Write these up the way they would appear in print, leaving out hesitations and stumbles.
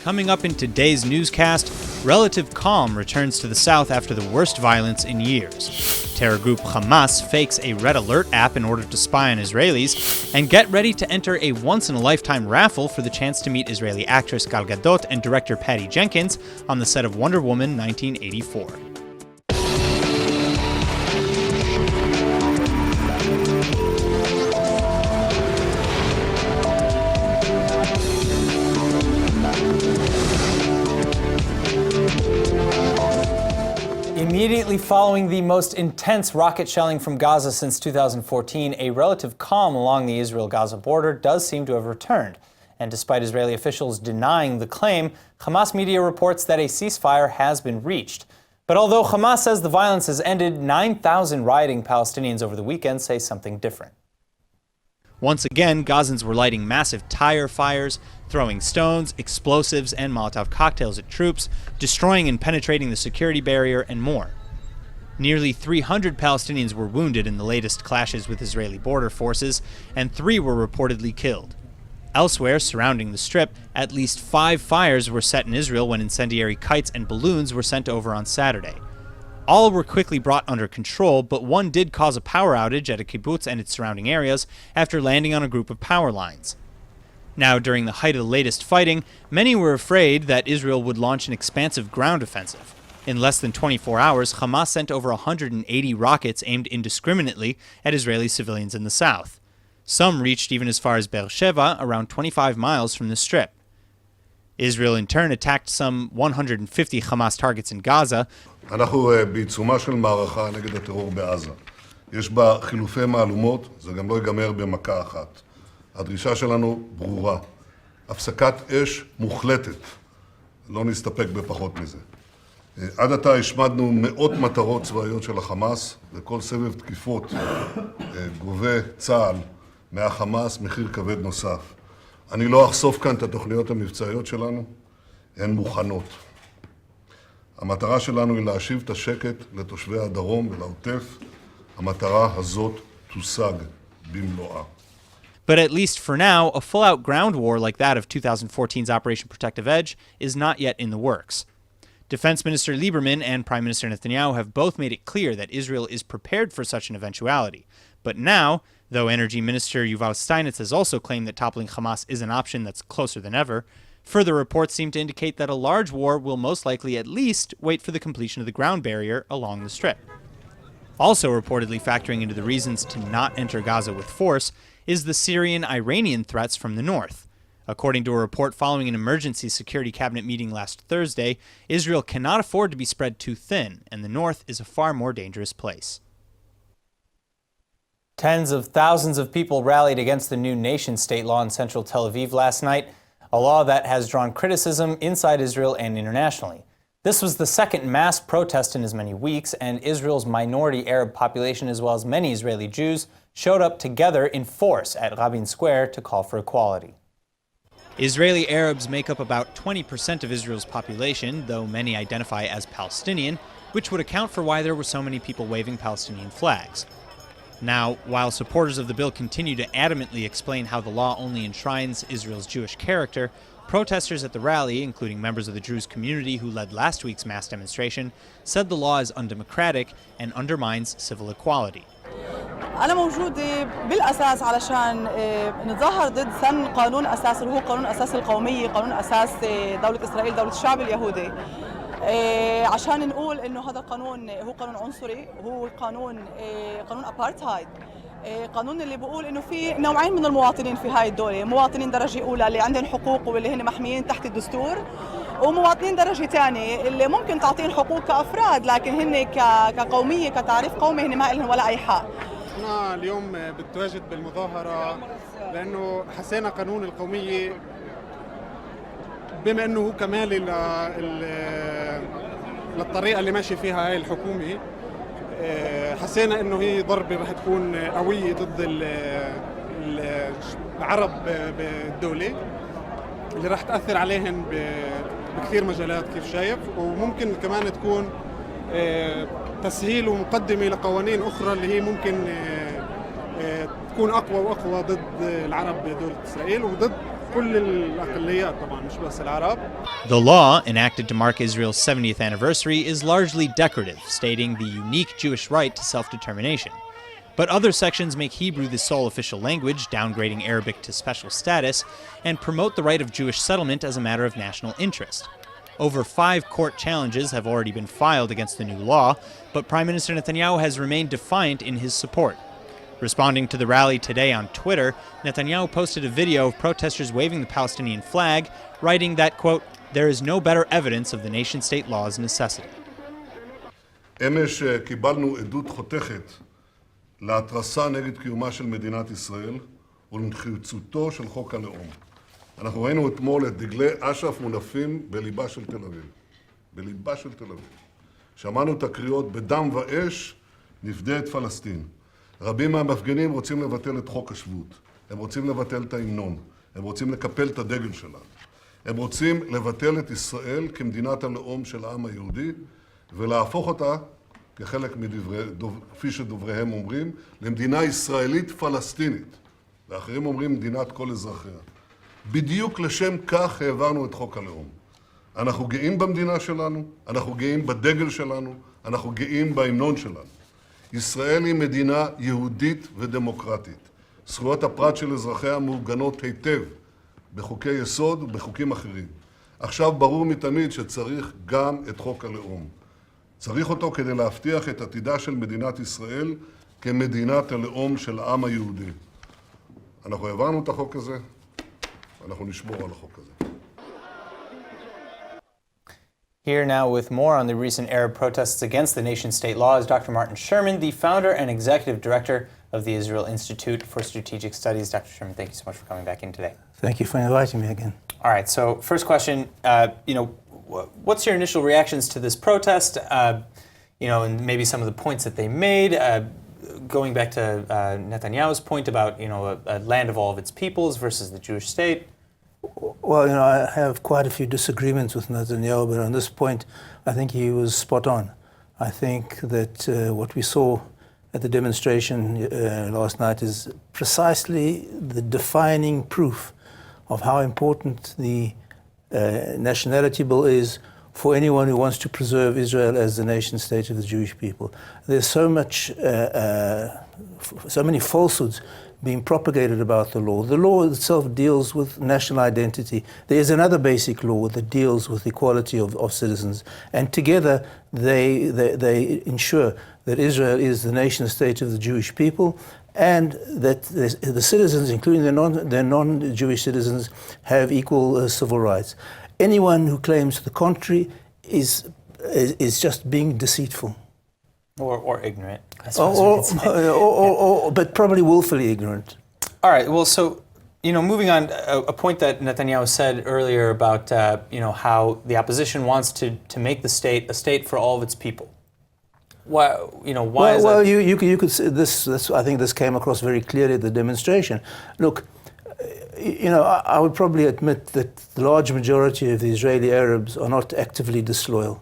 Coming up in today's newscast, relative calm returns to the south after the worst violence in years. Terror group Hamas fakes a red alert app in order to spy on Israelis, and get ready to enter a once-in-a-lifetime raffle for the chance to meet Israeli actress Gal Gadot and director Patty Jenkins on the set of Wonder Woman 1984. Immediately following the most intense rocket shelling from Gaza since 2014, a relative calm along the Israel-Gaza border does seem to have returned. And despite Israeli officials denying the claim, Hamas media reports that a ceasefire has been reached. But although Hamas says the violence has ended, 9,000 rioting Palestinians over the weekend say something different. Once again, Gazans were lighting massive tire fires, throwing stones, explosives, and Molotov cocktails at troops, destroying and penetrating the security barrier, and more. Nearly 300 Palestinians were wounded in the latest clashes with Israeli border forces, and 3 were reportedly killed. Elsewhere, surrounding the Strip, at least 5 fires were set in Israel when incendiary kites and balloons were sent over on Saturday. All were quickly brought under control, but one did cause a power outage at a kibbutz and its surrounding areas after landing on a group of power lines. Now, during the height of the latest fighting, many were afraid that Israel would launch an expansive ground offensive. In less than 24 hours, Hamas sent over 180 rockets aimed indiscriminately at Israeli civilians in the south. Some reached even as far as Beersheba, around 25 miles from the Strip. Israel in turn attacked some 150 Hamas targets in Gaza. אנחנו בעיצומה של מערכה נגד הטרור בעזה. יש בה חילופי מהלומות, זה גם לא ייגמר במכה אחת. הדרישה שלנו ברורה, הפסקת אש מוחלטת, לא נסתפק בפחות מזה. עד עתה השמדנו מאות מטרות צבאיות של החמאס, וכל סבב תקיפות גובה צה"ל מהחמאס מחיר כבד נוסף. אני לא אחשוף כאן את התוכניות המבצעיות שלנו, הן מוכנות. המטרה שלנו היא להשיב את השקט לתושבי הדרום ולעוטף. המטרה הזאת תושג במלואה. But at least for now, a full-out ground war like that of 2014's Operation Protective Edge is not yet in the works. Defense Minister Lieberman and Prime Minister Netanyahu have both made it clear that Israel is prepared for such an eventuality. But now, though Energy Minister Yuval Steinitz has also claimed that toppling Hamas is an option that's closer than ever, further reports seem to indicate that a large war will most likely at least wait for the completion of the ground barrier along the Strip. Also reportedly factoring into the reasons to not enter Gaza with force is the Syrian-Iranian threats from the north. According to a report following an emergency security cabinet meeting last Thursday, Israel cannot afford to be spread too thin, and the north is a far more dangerous place. Tens of thousands of people rallied against the new nation-state law in central Tel Aviv last night, a law that has drawn criticism inside Israel and internationally. This was the second mass protest in as many weeks, and Israel's minority Arab population, as well as many Israeli Jews, showed up together in force at Rabin Square to call for equality. Israeli Arabs make up about 20% of Israel's population, though many identify as Palestinian, which would account for why there were so many people waving Palestinian flags. Now, while supporters of the bill continue to adamantly explain how the law only enshrines Israel's Jewish character, protesters at the rally, including members of the Druze community who led last week's mass demonstration, said the law is undemocratic and undermines civil equality. أنا موجودة بالأساس علشان نتظاهر ضد سن قانون أساس اللي هو قانون أساس القومية، قانون أساس دولة إسرائيل، دولة الشعب اليهودي. عشان نقول إنه هذا القانون هو قانون عنصري، هو قانون أبارتهايد. قانون اللي بيقول إنه في نوعين من المواطنين في هاي الدولة، مواطنين درجة أولى اللي عندهم حقوق واللي هن محميين تحت الدستور، ومواطنين درجة ثانية اللي ممكن تعطيهم حقوق كأفراد لكن هن كقومية كتعريف قومي هن ما لهم ولا أي حق. أنا اليوم بتواجد بالمظاهرة لأنه حسينا قانون القومية بما أنه هو كمال للطريقة اللي ماشي فيها هاي الحكومة. حسينا أنه هي ضربة رح تكون قوية ضد العرب بالدولة اللي رح تأثر عليهم بكثير مجالات كيف شايف، وممكن كمان تكون تسهيل ومقدمة لقوانين أخرى اللي هي ممكن تكون أقوى وأقوى ضد العرب بدولة إسرائيل وضد كل الأقليات طبعا مش بس العرب. The law, enacted to mark Israel's 70th anniversary, is largely decorative, stating the unique Jewish right to self-determination. But other sections make Hebrew the sole official language, downgrading Arabic to special status, and promote the right of Jewish settlement as a matter of national interest. Over 5 court challenges have already been filed against the new law, but Prime Minister Netanyahu has remained defiant in his support. Responding to the rally today on Twitter, Netanyahu posted a video of protesters waving the Palestinian flag, writing that, quote, "There is no better evidence of the nation-state law's necessity." אמש קיבלנו עדות חותכת להתרסה נגד קיומה של מדינת ישראל ולנחיצותו של חוק הלאום. אנחנו ראינו אתמול את דגלי אש"ף מונפים בליבה של תל אביב. בליבה של תל אביב. שמענו את הקריאות בדם ואש נפדה את פלסטין. רבים מהמפגינים רוצים לבטל את חוק השבות. הם רוצים לבטל את ההמנון. הם רוצים לקפל את הדגל שלנו. הם רוצים לבטל את ישראל כמדינת הלאום של העם היהודי ולהפוך אותה כחלק כפי שדובריהם אומרים, למדינה ישראלית פלסטינית. ואחרים אומרים מדינת כל אזרחיה. בדיוק לשם כך העברנו את חוק הלאום. אנחנו גאים במדינה שלנו, אנחנו גאים בדגל שלנו, אנחנו גאים בהמנון שלנו. ישראל היא מדינה יהודית ודמוקרטית. זכויות הפרט של אזרחיה מעוגנות היטב בחוקי יסוד ובחוקים אחרים. עכשיו ברור מתמיד שצריך גם את חוק הלאום. צריך אותו כדי להבטיח את עתידה של מדינת ישראל כמדינת הלאום של העם היהודי. אנחנו העברנו את החוק הזה, אנחנו נשמור על החוק הזה. Here now with more on the recent Arab protests against the nation-state law is Dr. Martin Sherman, the founder and executive director of the Israel Institute for Strategic Studies. Dr. Sherman, thank you so much for coming back in today. Thank you for inviting me again. All right, so first question, what's your initial reactions to this protest, and maybe some of the points that they made, going back to Netanyahu's point about, a land of all of its peoples versus the Jewish state? Well, I have quite a few disagreements with Netanyahu, but on this point, I think he was spot on. I think that what we saw at the demonstration last night is precisely the defining proof of how important the nationality bill is for anyone who wants to preserve Israel as the nation state of the Jewish people. There's so many falsehoods being propagated about the law. The law itself deals with national identity. There is another basic law that deals with equality of citizens. And together they ensure that Israel is the nation state of the Jewish people and that the citizens, including their non-Jewish citizens, have equal civil rights. Anyone who claims the contrary is just being deceitful. Or ignorant, I suppose. But probably willfully ignorant. All right, well, so, moving on, a point that Netanyahu said earlier about, how the opposition wants to make the state a state for all of its people. Why is that? Well, you could say this, I think this came across very clearly at the demonstration. Look, I would probably admit that the large majority of the Israeli Arabs are not actively disloyal.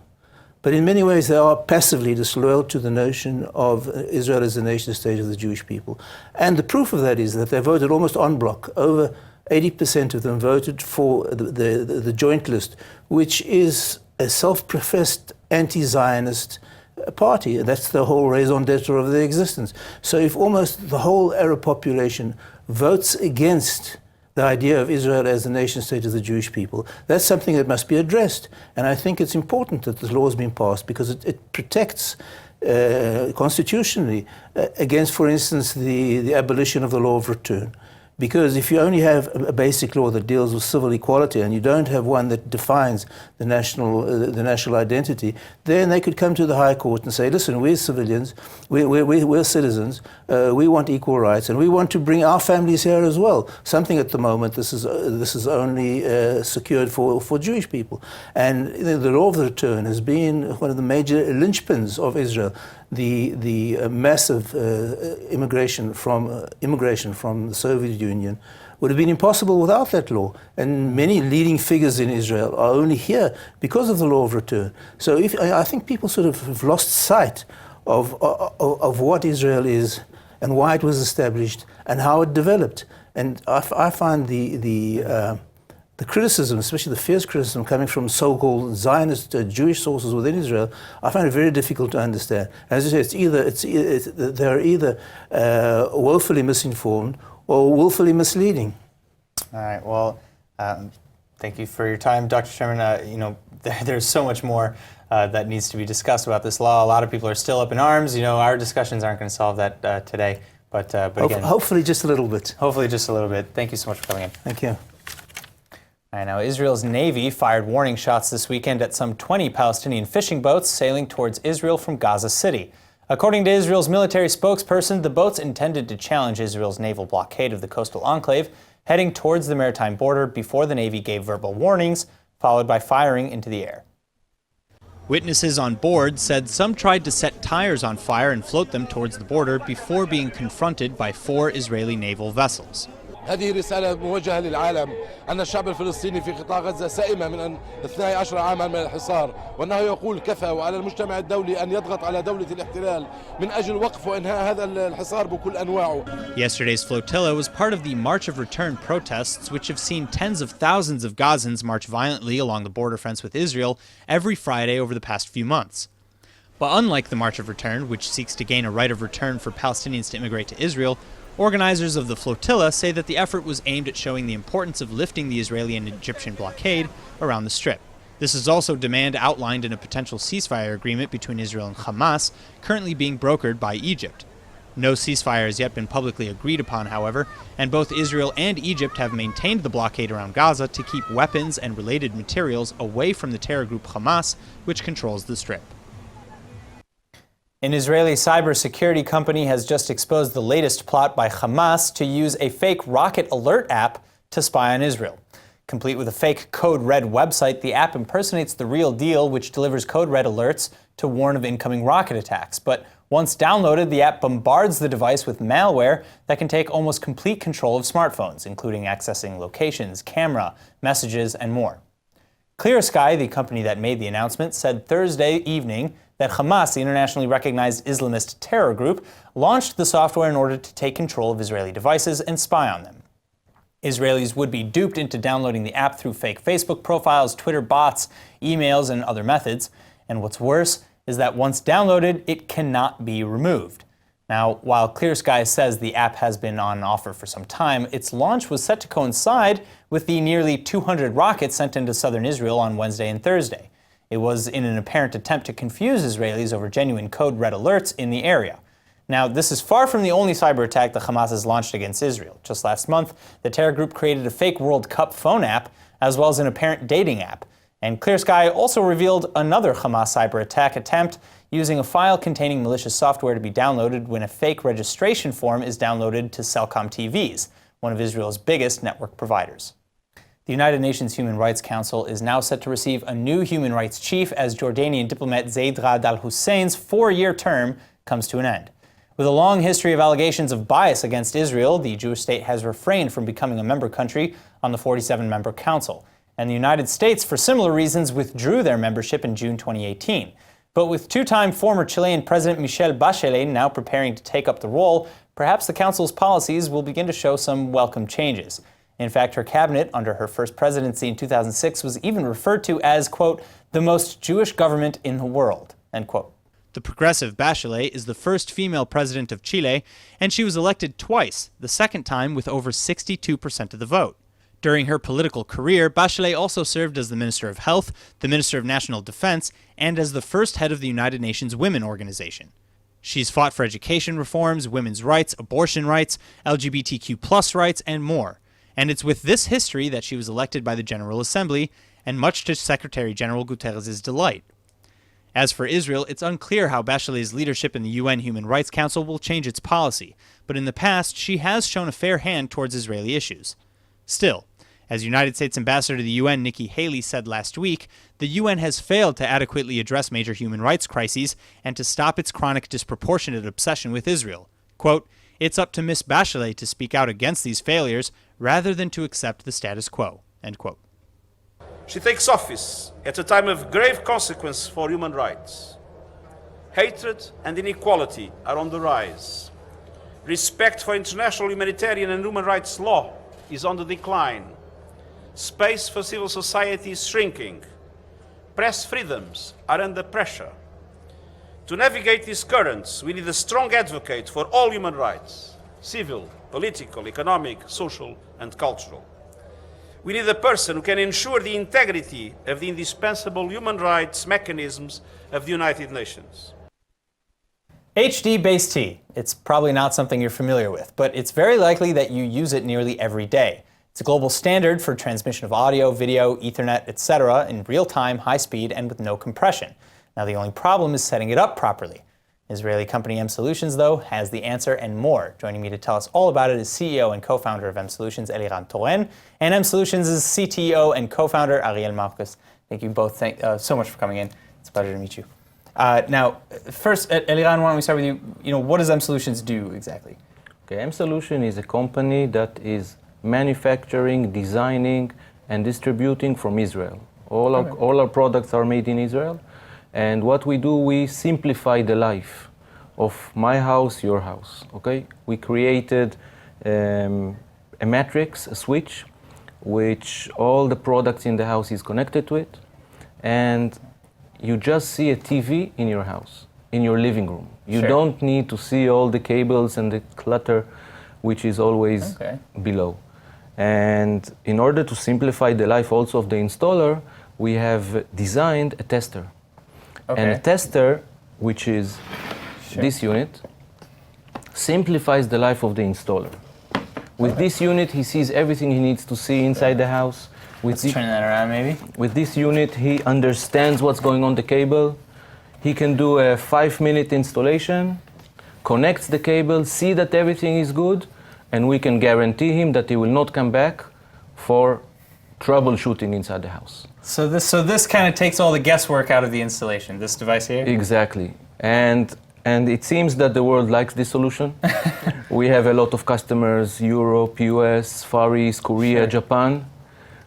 But in many ways, they are passively disloyal to the notion of Israel as the nation state of the Jewish people. And the proof of that is that they voted almost en bloc. Over 80% of them voted for the joint list, which is a self-professed anti-Zionist party. That's the whole raison d'etre of their existence. So if almost the whole Arab population votes against the idea of Israel as the nation state of the Jewish people, that's something that must be addressed. And I think it's important that this law has been passed because it protects constitutionally against, for instance, the abolition of the law of return. Because if you only have a basic law that deals with civil equality and you don't have one that defines the national identity, then they could come to the High Court and say, listen, we're civilians, we're citizens, we want equal rights, and we want to bring our families here as well. Something at the moment this is only secured for Jewish people. And the law of the return has been one of the major linchpins of Israel. The massive immigration from the Soviet Union would have been impossible without that law. And many leading figures in Israel are only here because of the law of return. So I think people sort of have lost sight of what Israel is and why it was established and how it developed. And I find the criticism, especially the fierce criticism coming from so-called Zionist Jewish sources within Israel, I find it very difficult to understand. As I say, they're either woefully misinformed or willfully misleading. All right. Well, thank you for your time, Dr. Sherman. You know, there's so much more that needs to be discussed about this law. A lot of people are still up in arms. You know, our discussions aren't going to solve that today. But again, hopefully just a little bit. Hopefully just a little bit. Thank you so much for coming in. Thank you. All right, now Israel's Navy fired warning shots this weekend at some 20 Palestinian fishing boats sailing towards Israel from Gaza City. According to Israel's military spokesperson, the boats intended to challenge Israel's naval blockade of the coastal enclave, heading towards the maritime border before the Navy gave verbal warnings, followed by firing into the air. Witnesses on board said some tried to set tires on fire and float them towards the border before being confronted by 4 Israeli naval vessels. هذه رسالة موجهة للعالم أن الشعب الفلسطيني في قطاع غزة سئم من 12 عاما من الحصار وأنه يقول كفى وعلى المجتمع الدولي أن يضغط على دولة الاحتلال من أجل وقف وإنهاء هذا الحصار بكل أنواعه. Yesterday's flotilla was part of the March of Return protests, which have seen tens of thousands of Gazans march violently along the border fence with Israel every Friday over the past few months. But unlike the March of Return, which seeks to gain a right of return for Palestinians to immigrate to Israel, organizers of the flotilla say that the effort was aimed at showing the importance of lifting the Israeli and Egyptian blockade around the Strip. This is also demand outlined in a potential ceasefire agreement between Israel and Hamas, currently being brokered by Egypt. No ceasefire has yet been publicly agreed upon, however, and both Israel and Egypt have maintained the blockade around Gaza to keep weapons and related materials away from the terror group Hamas, which controls the Strip. An Israeli cybersecurity company has just exposed the latest plot by Hamas to use a fake rocket alert app to spy on Israel. Complete with a fake Code Red website, the app impersonates the real deal, which delivers Code Red alerts to warn of incoming rocket attacks. But once downloaded, the app bombards the device with malware that can take almost complete control of smartphones, including accessing locations, camera, messages, and more. Clear Sky, the company that made the announcement, said Thursday evening that Hamas, the internationally recognized Islamist terror group, launched the software in order to take control of Israeli devices and spy on them. Israelis would be duped into downloading the app through fake Facebook profiles, Twitter bots, emails, and other methods. And what's worse is that once downloaded, it cannot be removed. Now, while Clear Sky says the app has been on offer for some time, its launch was set to coincide with the nearly 200 rockets sent into southern Israel on Wednesday and Thursday. It was in an apparent attempt to confuse Israelis over genuine Code Red alerts in the area. Now, this is far from the only cyber attack that Hamas has launched against Israel. Just last month, the terror group created a fake World Cup phone app, as well as an apparent dating app. And Clear Sky also revealed another Hamas cyber attack attempt using a file containing malicious software to be downloaded when a fake registration form is downloaded to Cellcom TVs, one of Israel's biggest network providers. The United Nations Human Rights Council is now set to receive a new human rights chief as Jordanian diplomat Zeid Ra'ad al-Hussein's 4-year term comes to an end. With a long history of allegations of bias against Israel, the Jewish state has refrained from becoming a member country on the 47-member council. And the United States, for similar reasons, withdrew their membership in June 2018. But with two-time former Chilean President Michelle Bachelet now preparing to take up the role, perhaps the council's policies will begin to show some welcome changes. In fact, her cabinet, under her first presidency in 2006, was even referred to as, quote, the most Jewish government in the world, end quote. The progressive Bachelet is the first female president of Chile, and she was elected twice, the second time with over 62% of the vote. During her political career, Bachelet also served as the Minister of Health, the Minister of National Defense, and as the first head of the United Nations Women Organization. She's fought for education reforms, women's rights, abortion rights, LGBTQ+ rights, and more. And it's with this history that she was elected by the General Assembly, and much to Secretary General Guterres' delight. As for Israel, it's unclear how Bachelet's leadership in the UN Human Rights Council will change its policy, but in the past, she has shown a fair hand towards Israeli issues. Still, as United States Ambassador to the UN Nikki Haley said last week, the UN has failed to adequately address major human rights crises and to stop its chronic disproportionate obsession with Israel. Quote, it's up to Ms. Bachelet to speak out against these failures rather than to accept the status quo, end quote. She takes office at a time of grave consequence for human rights. Hatred and inequality are on the rise. Respect for international humanitarian and human rights law is on the decline. Space for civil society is shrinking. Press freedoms are under pressure. To navigate these currents, we need a strong advocate for all human rights, civil, political, economic, social, and cultural. We need a person who can ensure the integrity of the indispensable human rights mechanisms of the United Nations. HD-based tea. It's probably not something you're familiar with, but it's very likely that you use it nearly every day. It's a global standard for transmission of audio, video, Ethernet, etc. in real time, high speed, and with no compression. Now the only problem is setting it up properly. Israeli company M Solutions, though, has the answer and more. Joining me to tell us all about it is CEO and co-founder of M Solutions, Eliran Toren, and M Solutions' CTO and co-founder, Ariel Marcus. Thank you both so much for coming in. It's a pleasure to meet you. Now, first, Eliran, why don't we start with you? What does M Solutions do exactly? Okay, M Solution is a company that is manufacturing, designing, and distributing from Israel. All our products are made in Israel. And what we do, we simplify the life of my house, your house, okay? We created a matrix, a switch, which all the products in the house is connected to it. And you just see a TV in your house, in your living room. You don't need to see all the cables and the clutter, which is always below. And in order to simplify the life also of the installer, we have designed a tester. And a tester, which is this unit, simplifies the life of the installer. With this unit, he sees everything he needs to see inside the house. Let's turn that around, maybe. With this unit, he understands what's going on the cable. He can do a 5-minute installation, connects the cable, see that everything is good, and we can guarantee him that he will not come back for troubleshooting inside the house. So this kind of takes all the guesswork out of the installation, this device here? Exactly. And it seems that the world likes this solution. We have a lot of customers, Europe, US, Far East, Korea, Japan,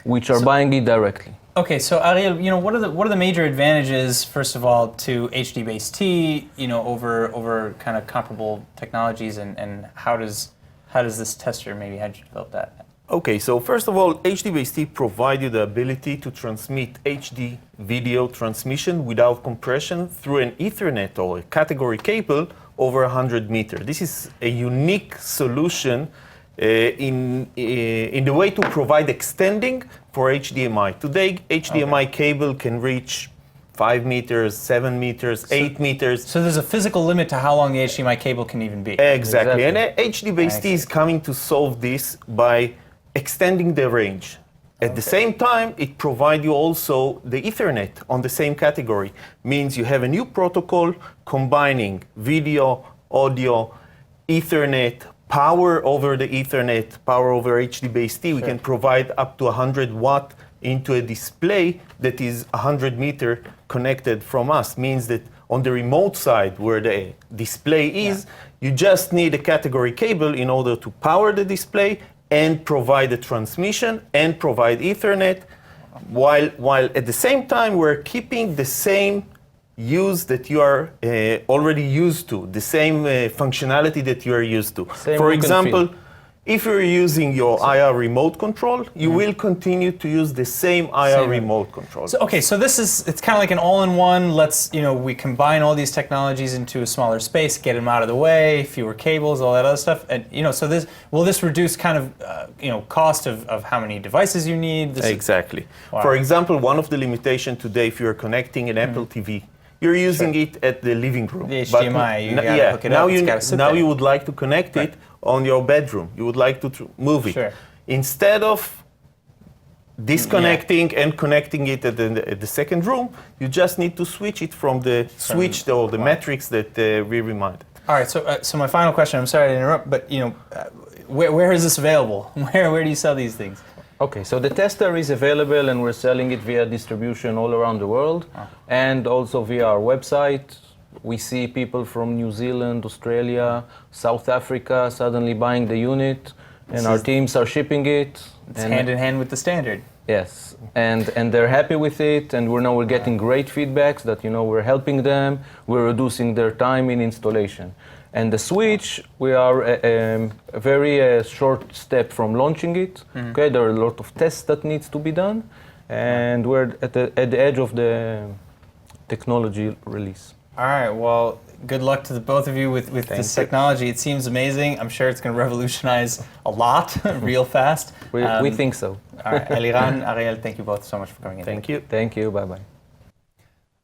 which are buying it directly. Okay, so Ariel, what are the major advantages, first of all, to HD-based tea, over kind of comparable technologies, and how does this tester, maybe how did you develop that? Okay, so first of all, HD-based tea provides you the ability to transmit HD video transmission without compression through an Ethernet or a category cable over 100 meters. This is a unique solution in the way to provide extending for HDMI. Today, HDMI cable can reach 5 meters, 7 meters, 8 meters. So there's a physical limit to how long the HDMI cable can even be. Exactly. And HD-based tea is coming to solve this by extending the range. At the same time, it provides you also the Ethernet on the same category. Means you have a new protocol combining video, audio, Ethernet, power over the Ethernet, power over HD-based tea. We can provide up to 100 watt into a display that is 100 meter connected from us. Means that on the remote side where the display is, you just need a category cable in order to power the display and provide the transmission and provide Ethernet, while at the same time we're keeping the same use that you are already used to, the same functionality that you are used to. For example, if you're using your IR remote control, you will continue to use the same IR remote control. So, okay, so it's kind of like an all-in-one. We combine all these technologies into a smaller space, get them out of the way, fewer cables, all that other stuff. And, so will this reduce kind of, cost of how many devices you need? Exactly. For example, one of the limitations today, if you're connecting an Apple TV, you're using it at the living room. The HDMI, you gotta hook it up. Now you would like to connect it on your bedroom. You would like to move it. Instead of disconnecting and connecting it at the second room, you just need to switch it from the switch or the matrix that we reminded. All right, so my final question, I'm sorry to interrupt, but where is this available? Where do you sell these things? Okay, so the tester is available and we're selling it via distribution all around the world and also via our website. We see people from New Zealand, Australia, South Africa suddenly buying the unit and our teams are shipping it. It's hand in hand with the standard. Yes, and they're happy with it and we're getting great feedbacks that we're helping them, we're reducing their time in installation. And the Switch, we are a very short step from launching it. Okay, there are a lot of tests that needs to be done, and we're at the edge of the technology release. All right, well, good luck to the both of you with this technology. It seems amazing. I'm sure it's going to revolutionize a lot real fast. We think so. All right, Eliran, Ariel, thank you both so much for coming in. Thank you. Thank you, bye-bye.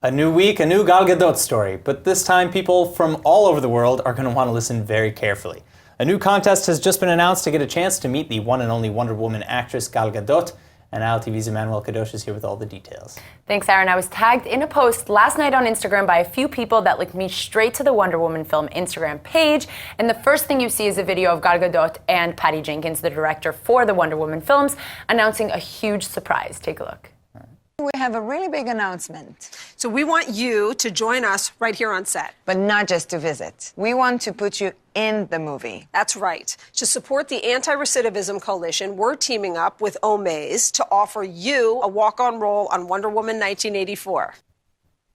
A new week, a new Gal Gadot story, but this time people from all over the world are going to want to listen very carefully. A new contest has just been announced to get a chance to meet the one and only Wonder Woman actress Gal Gadot, and ILTV's Emmanuel Kadosh is here with all the details. Thanks, Aaron. I was tagged in a post last night on Instagram by a few people that linked me straight to the Wonder Woman film Instagram page, and the first thing you see is a video of Gal Gadot and Patty Jenkins, the director for the Wonder Woman films, announcing a huge surprise. Take a look. We have a really big announcement. So we want you to join us right here on set. But not just to visit. We want to put you in the movie. That's right. To support the Anti-Recidivism Coalition, we're teaming up with Omaze to offer you a walk-on role on Wonder Woman 1984.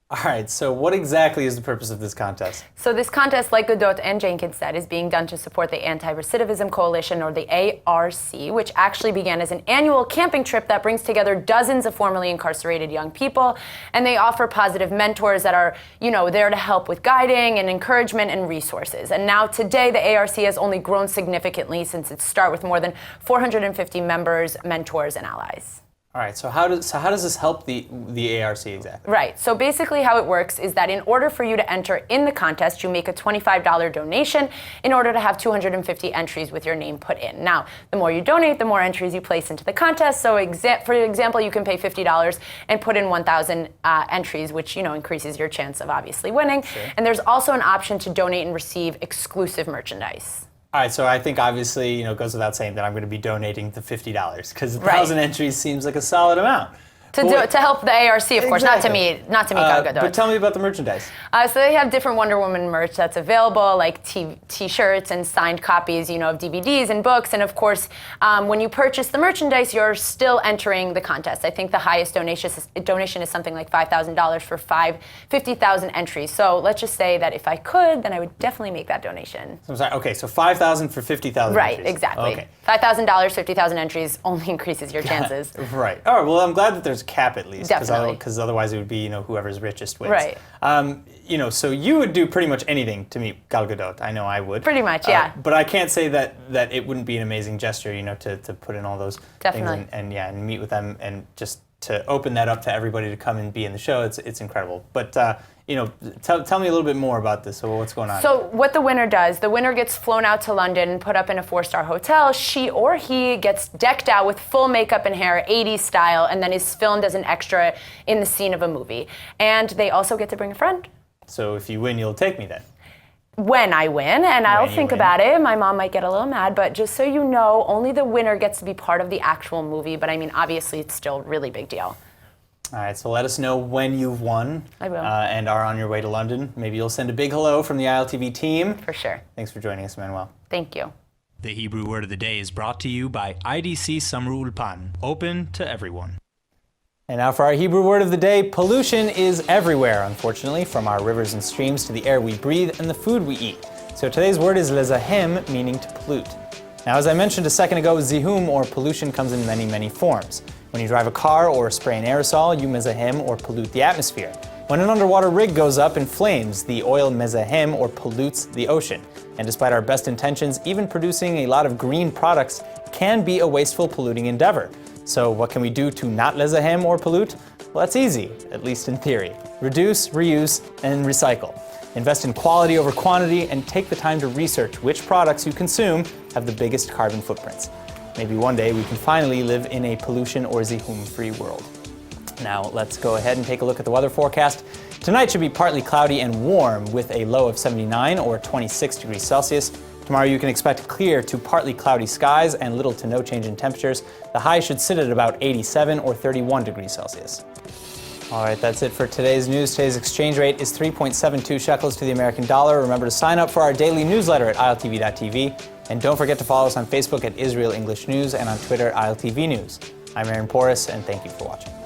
All right, so what exactly is the purpose of this contest? So this contest, like Gadot and Jenkins said, is being done to support the Anti-Recidivism Coalition, or the ARC, which actually began as an annual camping trip that brings together dozens of formerly incarcerated young people, and they offer positive mentors that are, there to help with guiding and encouragement and resources. And now today, the ARC has only grown significantly since its start, with more than 450 members, mentors, and allies. All right, so how does this help the ARC exactly? Right, so basically how it works is that in order for you to enter in the contest, you make a $25 donation in order to have 250 entries with your name put in. Now, the more you donate, the more entries you place into the contest. So for example, you can pay $50 and put in 1,000 entries, which increases your chance of obviously winning. Sure. And there's also an option to donate and receive exclusive merchandise. All right, so I think obviously, it goes without saying that I'm going to be donating the $50 because 1,000 entries seems like a solid amount. To help the ARC, of course, not to meet Gal Gadot. But tell me about the merchandise. So they have different Wonder Woman merch that's available, like T-shirts and signed copies, of DVDs and books. And of course, when you purchase the merchandise, you're still entering the contest. I think the highest donation is something like $5,000 for 50,000 entries. So let's just say that if I could, then I would definitely make that donation. I'm sorry. Okay, so $5,000 for 50,000 right, entries. Exactly. Okay. $5,000, 50,000 entries only increases your chances. Right. All right. Well, I'm glad that there's a cap at least. Definitely. Because otherwise it would be, whoever's richest wins. Right. So you would do pretty much anything to meet Gal Gadot. I know I would. Pretty much, yeah. But I can't say that it wouldn't be an amazing gesture, to put in all those Definitely. things and meet with them and just to open that up to everybody to come and be in the show. It's incredible. But tell me a little bit more about this. So what's going on? So what the winner does, the winner gets flown out to London and put up in a 4-star hotel. She or he gets decked out with full makeup and hair, 80s style, and then is filmed as an extra in the scene of a movie. And they also get to bring a friend. So if you win, you'll take me then. When I win, and I'll think about it. My mom might get a little mad, but just so you know, only the winner gets to be part of the actual movie. But I mean, obviously, it's still a really big deal. All right, so let us know when you've won. I will. And are on your way to London. Maybe you'll send a big hello from the ILTV team. For sure. Thanks for joining us, Manuel. Thank you. The Hebrew word of the day is brought to you by IDC Summer Ulpan, open to everyone. And now for our Hebrew word of the day. Pollution is everywhere, unfortunately, from our rivers and streams to the air we breathe and the food we eat. So today's word is lezahem, meaning to pollute. Now, as I mentioned a second ago, zihum, or pollution, comes in many, many forms. When you drive a car or spray an aerosol, you mezahem, or pollute the atmosphere. When an underwater rig goes up in flames, the oil mezahem, or pollutes the ocean. And despite our best intentions, even producing a lot of green products can be a wasteful, polluting endeavor. So what can we do to not lezahem or pollute? Well, that's easy, at least in theory. Reduce, reuse, and recycle. Invest in quality over quantity and take the time to research which products you consume have the biggest carbon footprints. Maybe one day we can finally live in a pollution or zihum-free world. Now let's go ahead and take a look at the weather forecast. Tonight should be partly cloudy and warm with a low of 79 or 26 degrees Celsius. Tomorrow you can expect clear to partly cloudy skies and little to no change in temperatures. The high should sit at about 87 or 31 degrees Celsius. All right, that's it for today's news. Today's exchange rate is 3.72 shekels to the American dollar. Remember to sign up for our daily newsletter at iltv.tv. And don't forget to follow us on Facebook at Israel English News and on Twitter, ILTV News. I'm Aaron Porras, and thank you for watching.